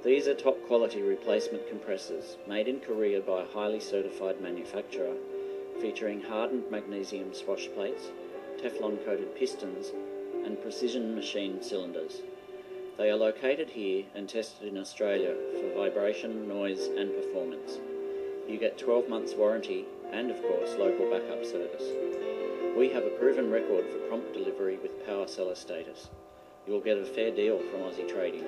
These are top quality replacement compressors made in Korea by a highly certified manufacturer, featuring hardened magnesium swash plates, Teflon coated pistons and precision machined cylinders. They are located here and tested in Australia for vibration, noise and performance. You get 12 months warranty and of course local backup service. We have a proven record for prompt delivery with power seller status. You'll get a fair deal from Aussie Trading.